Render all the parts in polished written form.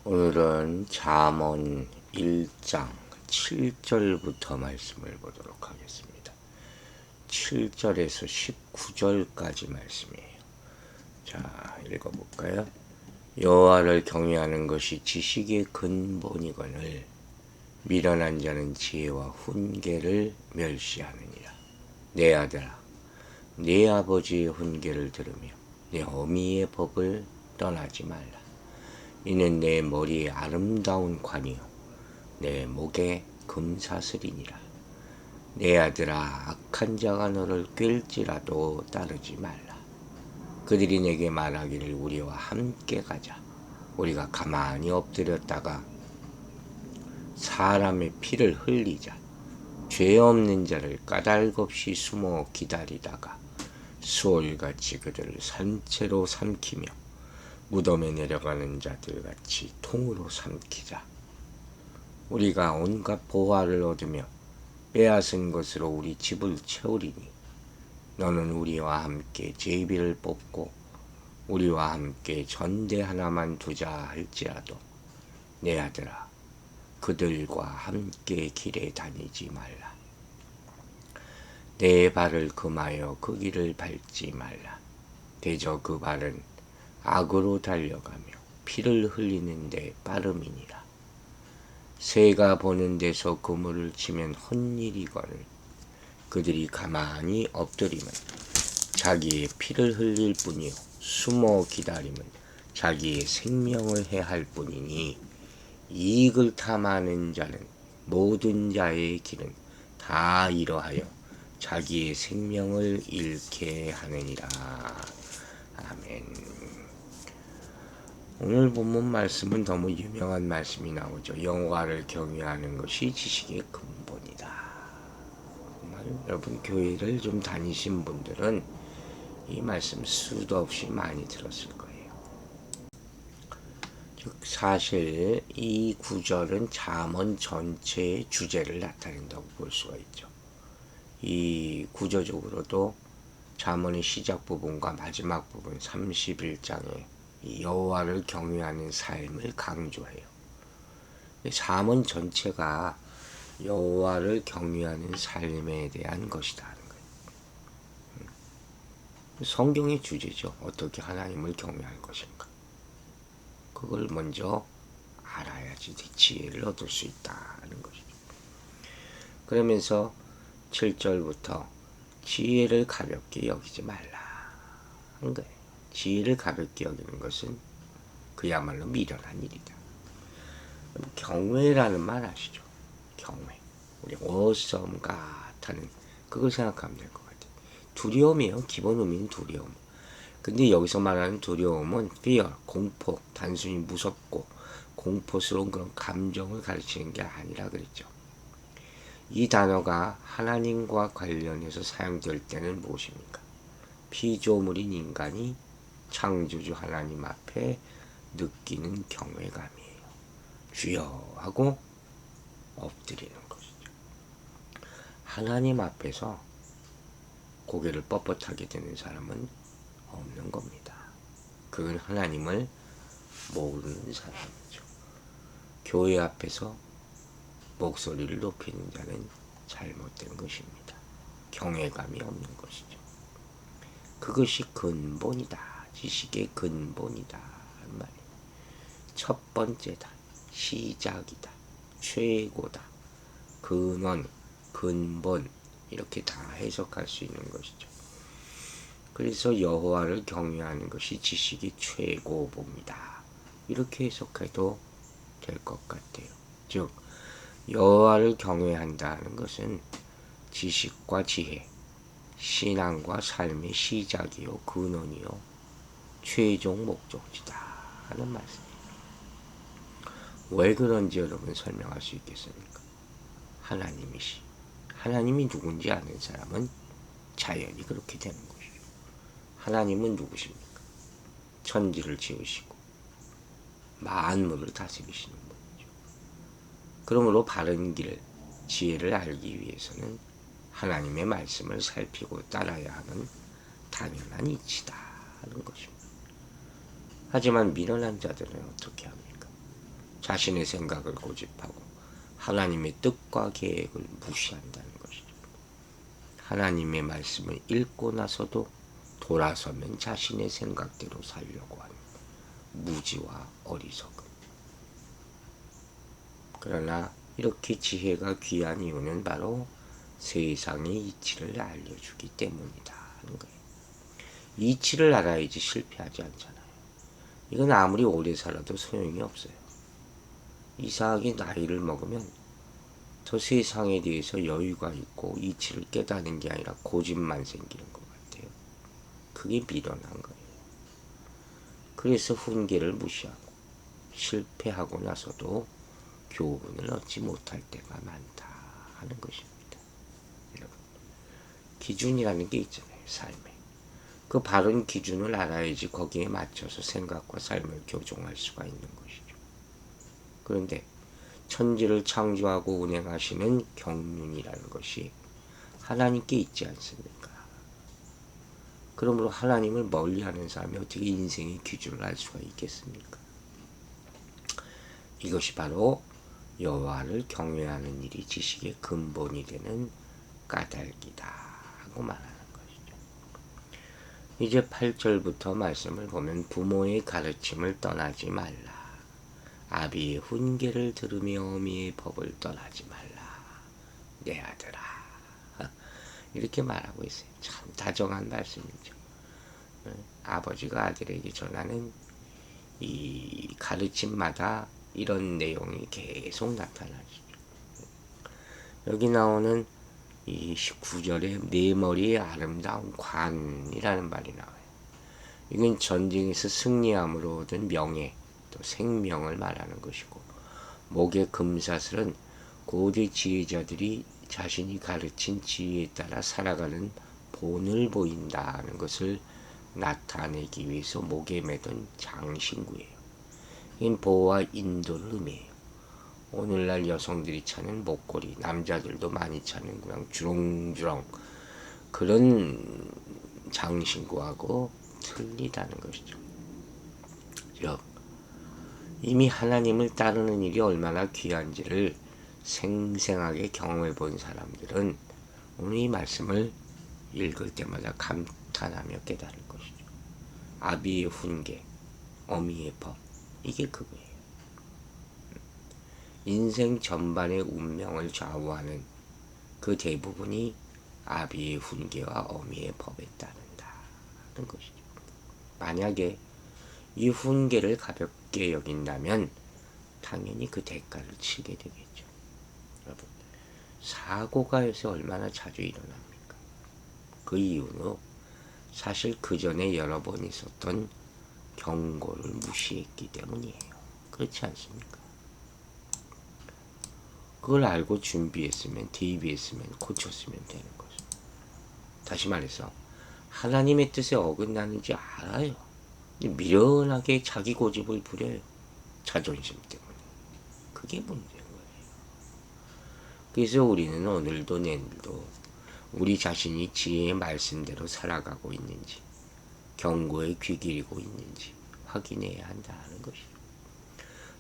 오늘은 잠언 1장 7절부터 말씀을 보도록 하겠습니다. 7절에서 19절까지 말씀이에요. 자, 읽어볼까요? 여호와를 경외하는 것이 지식의 근본이거늘 미련한 자는 지혜와 훈계를 멸시하느니라. 내 아들아, 내 아버지의 훈계를 들으며 내 어미의 법을 떠나지 말라. 이는 내 머리에 아름다운 관이요 내 목에 금사슬이니라. 내 아들아, 악한 자가 너를 꿰일지라도 따르지 말라. 그들이 내게 말하기를 우리와 함께 가자. 우리가 가만히 엎드렸다가 사람의 피를 흘리자. 죄 없는 자를 까닭없이 숨어 기다리다가 수월같이 그들을 산채로 삼키며 무덤에 내려가는 자들 같이 통으로 삼키자. 우리가 온갖 보화를 얻으며 빼앗은 것으로 우리 집을 채우리니 너는 우리와 함께 제비를 뽑고 우리와 함께 전대 하나만 두자 할지라도 내 아들아, 그들과 함께 길에 다니지 말라. 내 발을 금하여 그 길을 밟지 말라. 대저 그 발은 악으로 달려가며 피를 흘리는데 빠름이니라. 새가 보는 데서 그물을 치면 헛일이거늘 그들이 가만히 엎드리면 자기의 피를 흘릴 뿐이요 숨어 기다리면 자기의 생명을 해할 뿐이니 이익을 탐하는 자는 모든 자의 길은 다 이러하여 자기의 생명을 잃게 하느니라. 아멘. 오늘 본문 말씀은 너무 유명한 말씀이 나오죠. 여호와를 경외하는 것이 지식의 근본이다. 정말 여러분 교회를 좀 다니신 분들은 이 말씀 수도 없이 많이 들었을 거예요. 즉 사실 이 구절은 잠언 전체의 주제를 나타낸다고 볼 수가 있죠. 이 구조적으로도 잠언의 시작 부분과 마지막 부분 31장에 여호와를 경외하는 삶을 강조해요. 잠언 전체가 여호와를 경외하는 삶에 대한 것이다 하는 거예요. 성경의 주제죠. 어떻게 하나님을 경외할 것인가. 그걸 먼저 알아야지 지혜를 얻을 수 있다는 것이죠. 그러면서 7절부터 지혜를 가볍게 여기지 말라 한 거예요. 지혜를 가볍게 여기는 것은 그야말로 미련한 일이다. 경외라는 말 아시죠? 경외. 우리 어썸 같다는 그걸 생각하면 될 것 같아요. 두려움이에요. 기본 의미는 두려움. 근데 여기서 말하는 두려움은 fear, 공포, 단순히 무섭고 공포스러운 그런 감정을 가르치는 게 아니라 그랬죠. 이 단어가 하나님과 관련해서 사용될 때는 무엇입니까? 피조물인 인간이 창조주 하나님 앞에 느끼는 경외감이에요. 주여 하고 엎드리는 것이죠. 하나님 앞에서 고개를 뻣뻣하게 되는 사람은 없는 겁니다. 그건 하나님을 모르는 사람이죠. 교회 앞에서 목소리를 높이는 자는 잘못된 것입니다. 경외감이 없는 것이죠. 그것이 근본이다. 지식의 근본이다. 하는 말이에요. 첫 번째다. 시작이다. 최고다. 근원, 근본 이렇게 다 해석할 수 있는 것이죠. 그래서 여호와를 경외하는 것이 지식의 최고봉이다. 이렇게 해석해도 될 것 같아요. 즉 여호와를 경외한다는 것은 지식과 지혜, 신앙과 삶의 시작이요 근원이요 최종 목적지다 하는 말씀입니다. 왜 그런지 여러분 설명할 수 있겠습니까? 하나님이 누군지 아는 사람은 자연히 그렇게 되는 것이죠. 하나님은 누구십니까? 천지를 지으시고 만물을 다스리시는 분이죠. 그러므로 바른 길, 지혜를 알기 위해서는 하나님의 말씀을 살피고 따라야 하는 당연한 이치다 하는 것입니다. 하지만 미련한 자들은 어떻게 합니까? 자신의 생각을 고집하고 하나님의 뜻과 계획을 무시한다는 것이죠. 하나님의 말씀을 읽고 나서도 돌아서면 자신의 생각대로 살려고 하는 무지와 어리석음. 그러나 이렇게 지혜가 귀한 이유는 바로 세상의 이치를 알려주기 때문이다 하는 거예요. 이치를 알아야지 실패하지 않잖아요. 이건 아무리 오래 살아도 소용이 없어요. 이상하게 나이를 먹으면 더 세상에 대해서 여유가 있고 이치를 깨닫는 게 아니라 고집만 생기는 것 같아요. 그게 미련한 거예요. 그래서 훈계를 무시하고 실패하고 나서도 교훈을 얻지 못할 때가 많다 하는 것입니다. 여러분, 기준이라는 게 있잖아요. 삶에. 그 바른 기준을 알아야지 거기에 맞춰서 생각과 삶을 교정할 수가 있는 것이죠. 그런데 천지를 창조하고 운행하시는 경륜이라는 것이 하나님께 있지 않습니까? 그러므로 하나님을 멀리하는 사람이 어떻게 인생의 기준을 알 수가 있겠습니까? 이것이 바로 여호와를 경외하는 일이 지식의 근본이 되는 까닭이다 하고 말하는 것이죠. 이제 8절부터 말씀을 보면 부모의 가르침을 떠나지 말라. 아비의 훈계를 들으며 어미의 법을 떠나지 말라. 내 아들아. 이렇게 말하고 있어요. 참 다정한 말씀이죠. 아버지가 아들에게 전하는 이 가르침마다 이런 내용이 계속 나타나죠. 여기 나오는 이 19절에 내 머리에 아름다운 관이라는 말이 나와요. 이건 전쟁에서 승리함으로 얻은 명예, 또 생명을 말하는 것이고, 목의 금사슬은 고대 지혜자들이 자신이 가르친 지혜에 따라 살아가는 본을 보인다는 것을 나타내기 위해서 목에 매던 장신구예요. 이건 보호와 인도를 의미해요. 오늘날 여성들이 차는 목걸이, 남자들도 많이 차는 그냥 주렁주렁 그런 장신구하고 틀리다는 것이죠. 즉 이미 하나님을 따르는 일이 얼마나 귀한지를 생생하게 경험해 본 사람들은 오늘 이 말씀을 읽을 때마다 감탄하며 깨달을 것이죠. 아비의 훈계, 어미의 법, 이게 그거예요. 인생 전반의 운명을 좌우하는 그 대부분이 아비의 훈계와 어미의 법에 따른다는 것이죠. 만약에 이 훈계를 가볍게 여긴다면 당연히 그 대가를 치게 되겠죠. 여러분, 사고가 요새 얼마나 자주 일어납니까? 그 이유는 사실 그 전에 여러 번 있었던 경고를 무시했기 때문이에요. 그렇지 않습니까? 그걸 알고 준비했으면, 대비했으면, 고쳤으면 되는 거죠. 다시 말해서 하나님의 뜻에 어긋나는지 알아요. 미련하게 자기 고집을 부려요. 자존심 때문에. 그게 문제인 거예요. 그래서 우리는 오늘도 내일도 우리 자신이 지혜의 말씀대로 살아가고 있는지, 경고에 귀 기울이고 있는지 확인해야 한다는 것이죠.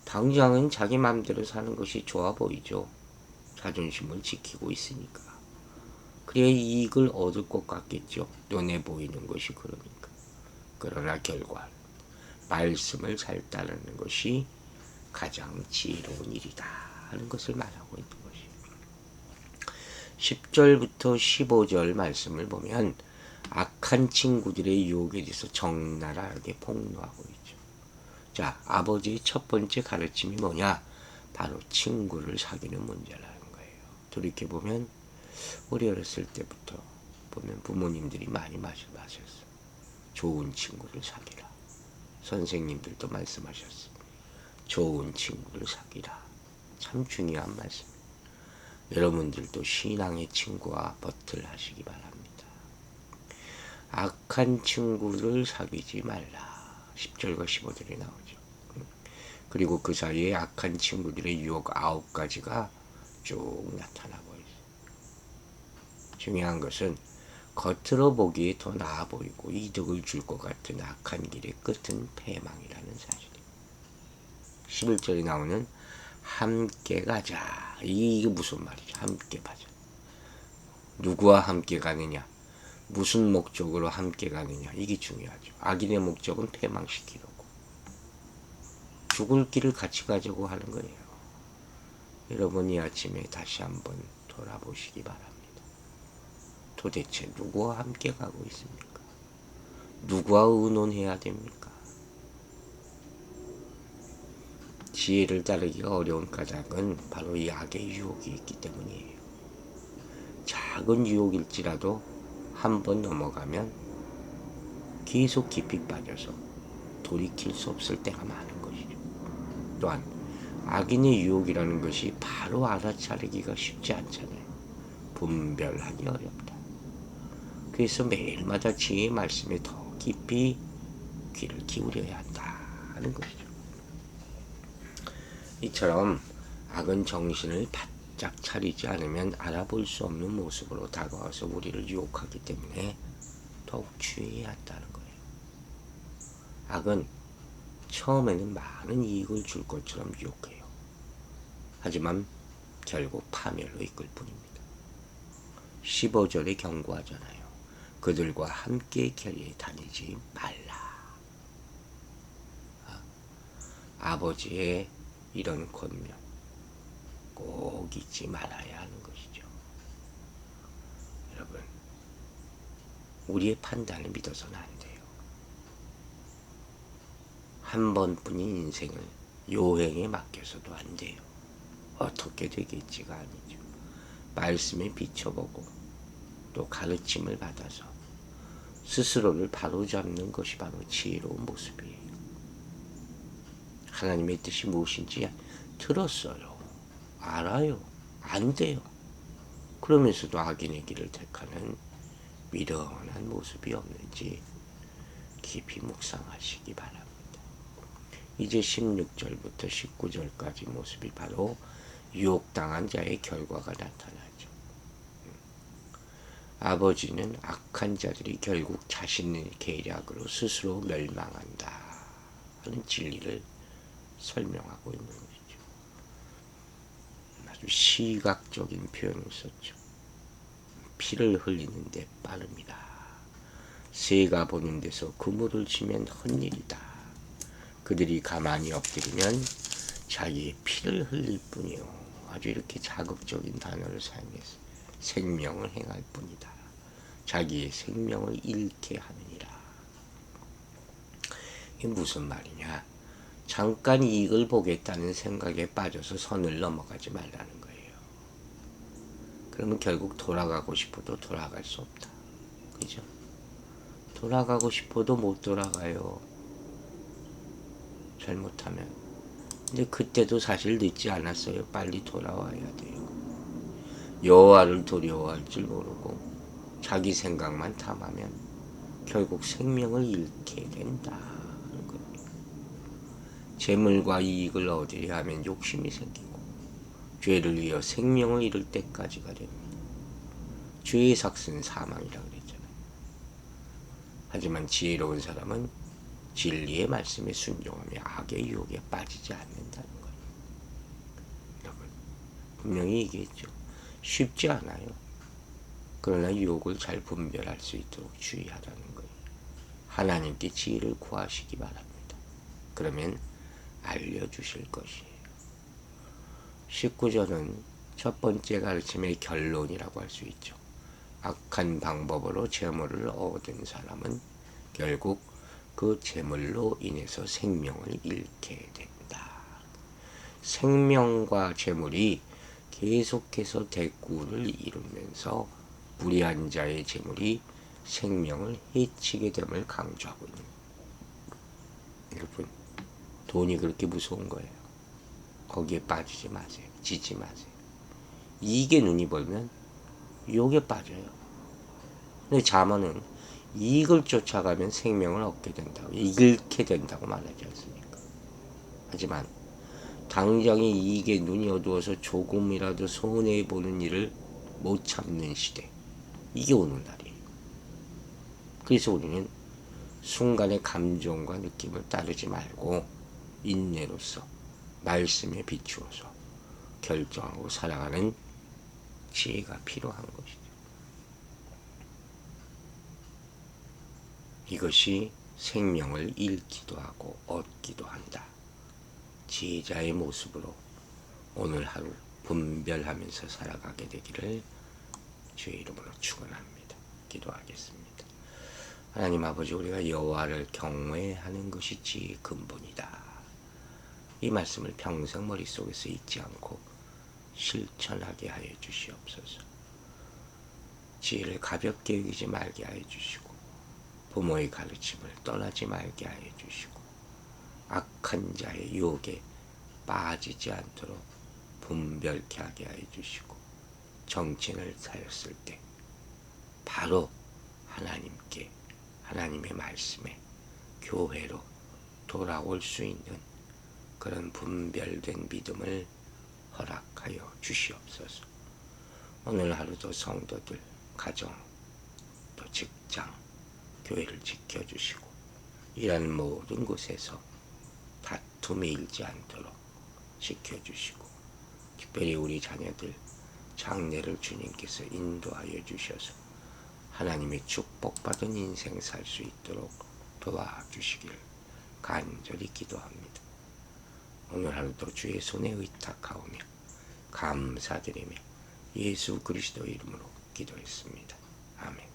당장은 자기 마음대로 사는 것이 좋아 보이죠. 자존심을 지키고 있으니까. 그래야 이익을 얻을 것 같겠죠. 눈에 보이는 것이 그러니까. 그러나 결과 말씀을 잘 따르는 것이 가장 지혜로운 일이다 하는 것을 말하고 있는 것이에요. 10절부터 15절 말씀을 보면 악한 친구들의 유혹에 대해서 적나라하게 폭로하고 있죠. 자, 아버지의 첫 번째 가르침이 뭐냐? 바로 친구를 사귀는 문제라는 거예요. 돌이켜보면 우리 어렸을 때부터 보면 부모님들이 많이 마셨어요. 좋은 친구를 사귀라. 선생님들도 말씀하셨어요. 좋은 친구를 사귀라. 참 중요한 말씀. 여러분들도 신앙의 친구와 버틀 하시기 바랍니다. 악한 친구를 사귀지 말라. 10절과 15절에 나오죠. 그리고 그 사이에 악한 친구들의 유혹 9가지가 쭉 나타나 보이죠. 중요한 것은 겉으로 보기에 더 나아 보이고 이득을 줄 것 같은 악한 길의 끝은 패망이라는 사실입니다. 11절에 나오는 함께 가자. 이게 무슨 말이죠? 함께 가자. 누구와 함께 가느냐? 무슨 목적으로 함께 가느냐? 이게 중요하죠. 악인의 목적은 패망시키려고. 죽을 길을 같이 가자고 하는 거예요. 여러분 이 아침에 다시 한번 돌아보시기 바랍니다. 도대체 누구와 함께 가고 있습니까? 누구와 의논해야 됩니까? 지혜를 따르기가 어려운 까닭은 바로 이 악의 유혹이 있기 때문이에요. 작은 유혹일지라도 한번 넘어가면 계속 깊이 빠져서 돌이킬 수 없을 때가 많은 것이죠. 또한 악인의 유혹이라는 것이 바로 알아차리기가 쉽지 않잖아요. 분별하기 어렵다. 그래서 매일마다 지혜의 말씀에 더 깊이 귀를 기울여야 한다는 것이죠. 이처럼 악은 정신을 바짝 차리지 않으면 알아볼 수 없는 모습으로 다가와서 우리를 유혹하기 때문에 더욱 주의해야 한다는 거예요. 악은 처음에는 많은 이익을 줄 것처럼 유혹해요. 하지만 결국 파멸로 이끌 뿐입니다. 15절에 경고하잖아요. 그들과 함께 결례에 다니지 말라. 아버지의 이런 권면 꼭 잊지 말아야 하는 것이죠. 여러분, 우리의 판단을 믿어서는 안 돼요. 한 번뿐인 인생을 요행에 맡겨서도 안 돼요. 어떻게 되겠지가 아니죠. 말씀에 비춰보고 또 가르침을 받아서 스스로를 바로잡는 것이 바로 지혜로운 모습이에요. 하나님의 뜻이 무엇인지 들었어요. 알아요. 안 돼요. 그러면서도 악인의 길을 택하는 미련한 모습이 없는지 깊이 묵상하시기 바랍니다. 이제 16절부터 19절까지 모습이 바로 유혹당한 자의 결과가 나타나죠. 아버지는 악한 자들이 결국 자신의 계략으로 스스로 멸망한다 하는 진리를 설명하고 있는 것이죠. 아주 시각적인 표현을 썼죠. 피를 흘리는데 빠릅니다. 새가 보는 데서 그물을 치면 헛일이다. 그들이 가만히 엎드리면 자기의 피를 흘릴 뿐이요. 아주 이렇게 자극적인 단어를 사용해서 생명을 행할 뿐이다. 자기의 생명을 잃게 하느니라. 이게 무슨 말이냐? 잠깐 이익을 보겠다는 생각에 빠져서 선을 넘어가지 말라는 거예요. 그러면 결국 돌아가고 싶어도 돌아갈 수 없다. 그죠? 돌아가고 싶어도 못 돌아가요. 잘못하면. 근데 그때도 사실 늦지 않았어요. 빨리 돌아와야 돼요. 여호와를 두려워할 줄 모르고 자기 생각만 탐하면 결국 생명을 잃게 된다. 재물과 이익을 얻으려 하면 욕심이 생기고 죄를 위해 생명을 잃을 때까지가 됩니다. 죄의 삭은 사망이라고 그랬잖아요. 하지만 지혜로운 사람은 진리의 말씀에 순종하며 악의 유혹에 빠지지 않는다는 거예요. 여러분, 분명히 얘기했죠. 쉽지 않아요. 그러나 유혹을 잘 분별할 수 있도록 주의하라는 거예요. 하나님께 지혜를 구하시기 바랍니다. 그러면 알려주실 것이에요. 19절은 첫 번째 가르침의 결론이라고 할 수 있죠. 악한 방법으로 재물을 얻은 사람은 결국 그 재물로 인해서 생명을 잃게 된다. 생명과 재물이 계속해서 대꾸를 이루면서 불의한 자의 재물이 생명을 해치게 됨을 강조하고 있는 거예요. 여러분, 돈이 그렇게 무서운 거예요. 거기에 빠지지 마세요. 지지 마세요. 이익에 눈이 멀면 유혹에 빠져요. 근데 자문은 이익을 쫓아가면 생명을 얻게 된다고, 잃게 된다고 말하지 않습니까? 하지만 당장의 이익에 눈이 어두워서 조금이라도 손해보는 일을 못 참는 시대, 이게 오늘날이에요. 그래서 우리는 순간의 감정과 느낌을 따르지 말고 인내로서 말씀에 비추어서 결정하고 살아가는 지혜가 필요한 것이죠. 이것이 생명을 잃기도 하고 얻기도 한다. 지혜자의 모습으로 오늘 하루 분별하면서 살아가게 되기를 주의 이름으로 축원합니다. 기도하겠습니다. 하나님 아버지, 우리가 여호와를 경외하는 것이 지혜의 근본이다. 이 말씀을 평생 머릿속에서 잊지 않고 실천하게 하여 주시옵소서. 지혜를 가볍게 여기지 말게 하여 주시고 부모의 가르침을 떠나지 말게 하여 주시고 악한 자의 유혹에 빠지지 않도록 분별케 하게 하여 주시고 정신을 차렸을 때 바로 하나님께, 하나님의 말씀에, 교회로 돌아올 수 있는 그런 분별된 믿음을 허락하여 주시옵소서. 오늘 하루도 성도들, 가정, 또 직장, 교회를 지켜주시고 이런 모든 곳에서 다툼이 일지 않도록 지켜주시고 특별히 우리 자녀들 장래를 주님께서 인도하여 주셔서 하나님의 축복받은 인생 살 수 있도록 도와주시길 간절히 기도합니다. 오늘 하루도 주의 손에 의탁하오며 감사드리며 예수 그리스도 이름으로 기도했습니다. 아멘.